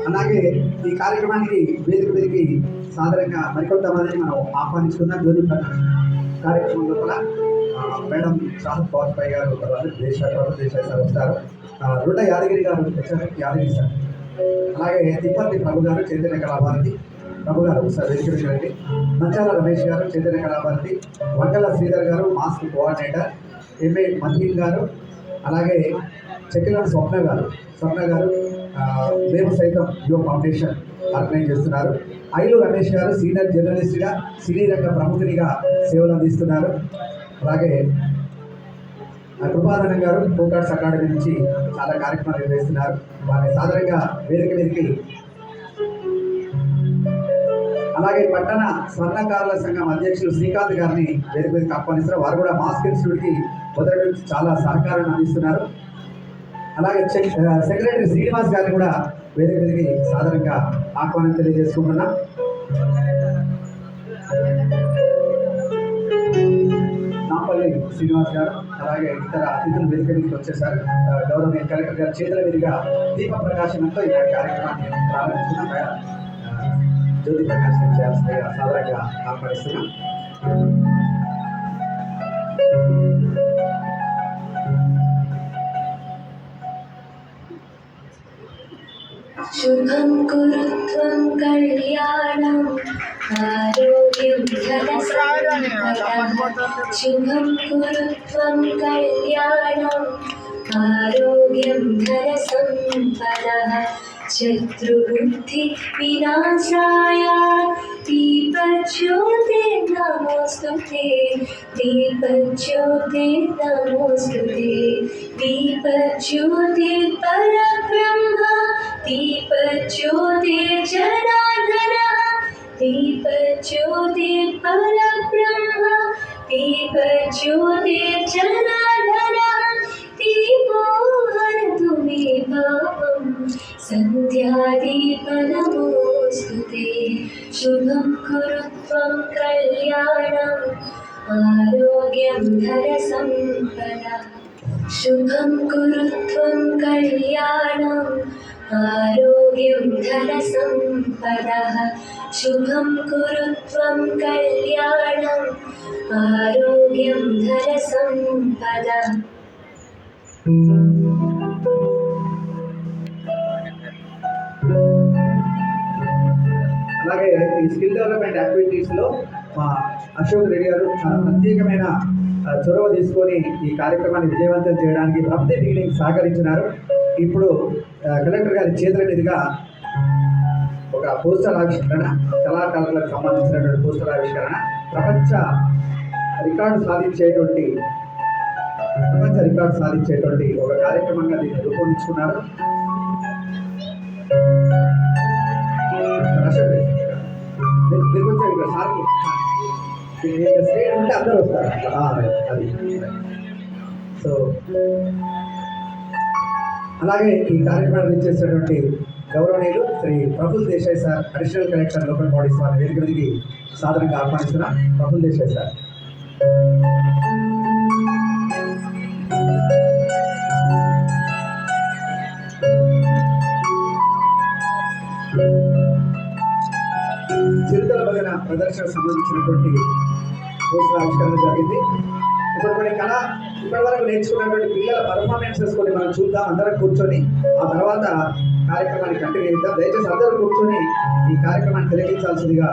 అలాగే ఈ కార్యక్రమానికి వేదిక మీదకి సాధారణంగా మరికొంతమందిని మనం ఆహ్వానించుకున్నాం. జ్యోతి ప్రకాష్ కార్యక్రమం లోపల మేడం షాహద్ వాజ్పేయి గారు దేశాయి సార్ వస్తారు. రుడ యాదగిరి గారు వచ్చారు, యాదగిరి సార్. అలాగే తిప్పర్తి ప్రభు గారు చైతన్య కళాభారతి ప్రభు గారు సార్ వేదిక రండి. మంచాల రమేష్ గారు చైతన్య కళాభారతి, వంగల శ్రీధర్ గారు మాస్క్ కోఆర్డినేటర్, ఎంఏ మధీన్ గారు, అలాగే చెక్కిల స్వప్న గారు మేము సైతం యువ ఫౌండేషన్ ఆర్గనైజ్ చేస్తున్నారు. ఐలు రమేష్ గారు సీనియర్ జర్నలిస్ట్గా సినీ రంగ ప్రముఖునిగా సేవలు అందిస్తున్నారు. అలాగే కృపానందన్ గారు ఫోకార్ట్స్ అకాడమీ నుంచి చాలా కార్యక్రమాలు నిర్వహిస్తున్నారు. వారిని సాధారణంగా వేదిక మీదకి, అలాగే పట్టణ స్వర్ణకారుల సంఘం అధ్యక్షులు శ్రీకాంత్ గారిని వేదిక మీదకి ఆహ్వానిస్తున్నారు. వారు కూడా మాస్క్ ఇన్స్టిట్యూట్కి మొదటి నుంచి చాలా సహకారాన్ని అందిస్తున్నారు. అలాగే సెక్రటరీ శ్రీనివాస్ గారిని కూడా వేదిక మీదకి సాధారణంగా ఆహ్వానం తెలియజేసుకుంటున్నాం. నాంపల్లి శ్రీనివాస్ గారు, అలాగే ఇతర అతిథులు వేదిక మీదకి వచ్చేసారు. గౌరవనీయ కలెక్టర్ గారు చేతుల మీదుగా దీప ప్రకాశనంతో ఈ కార్యక్రమాన్ని ప్రారంభిస్తున్నాం. జ్యోతి ప్రకాశనం చేయాల్సిందిగా సాధారణంగా ఆహ్వానిస్తున్నాం. శుభం కురుత్వం కళ్యాణం ఆరోగ్యం ధనసంపదః. శుభం కురుత్వం కళ్యాణం ఆరోగ్యం ధనసంపదః. శత్రుబుద్ధి వినాశాయ దీపజ్యోతిర్నమోస్తుతే. దీపజ్యోతిర్నమోస్తుతే. దీపజ్యోతిర్పరబ్రహ్మ दीपज्योतिर्जनार्दनः. दीपज्योतिर्परब्रह्म दीपज्योतिर्जनार्दनः. दीपो हरतु मे पापं सन्ध्यादीपनमोऽस्तुते. शुभं कुरु त्वं कल्याणम् आरोग्यं धनसम्पदः. शुभं कुरु त्वं कल्याणम् आरोग्यं धनसम्पदः. शुभं कुरु त्वं कल्याणम् आरोग्यं धनसम्पदः. అలాగే ఈ స్కిల్ డెవలప్మెంట్ యాక్టివిటీస్లో మా అశోక్ రెడ్డి గారు చాలా ప్రత్యేకమైన చొరవ తీసుకొని ఈ కార్యక్రమాన్ని విజయవంతం చేయడానికి ప్రతి మీటింగ్ సహకరించినారు. ఇప్పుడు కలెక్టర్ గారి చేతుల మీదుగా ఒక పోస్టర్ ఆవిష్కరణ, కళాకారులకు సంబంధించినటువంటి పోస్టర్ ఆవిష్కరణ ప్రపంచ రికార్డు సాధించేటువంటి ఒక కార్యక్రమంగా దీన్ని రూపొందించుకున్నారు. స్టేట్ ఉంటే అందరూ వస్తారు. అది సో అలాగే ఈ కార్యక్రమాన్ని ఇచ్చేసినటువంటి గౌరవనీయులు Shri Praful Desai sir, additional collector local bodies వారి వేదిక మీదకి సాధారణంగా ఆహ్వానిస్తున్నా. ప్రఫుల్ దేశాయ్ సార్. చిరుతల భజన ప్రదర్శనకు సంబంధించినటువంటి పోస్టర్ ఆవిష్కరణ జరిగింది. ఇప్పటి వరకు నేర్చుకున్నటువంటి పిల్లల పర్ఫార్మెన్సెస్ కొన్ని మనం చూద్దాం. అందరం కూర్చొని ఆ తర్వాత కార్యక్రమాన్ని కంటిన్యూ చేద్దాం. దయచేసి అందరూ కూర్చొని ఈ కార్యక్రమాన్ని తిలకించాల్సిందిగా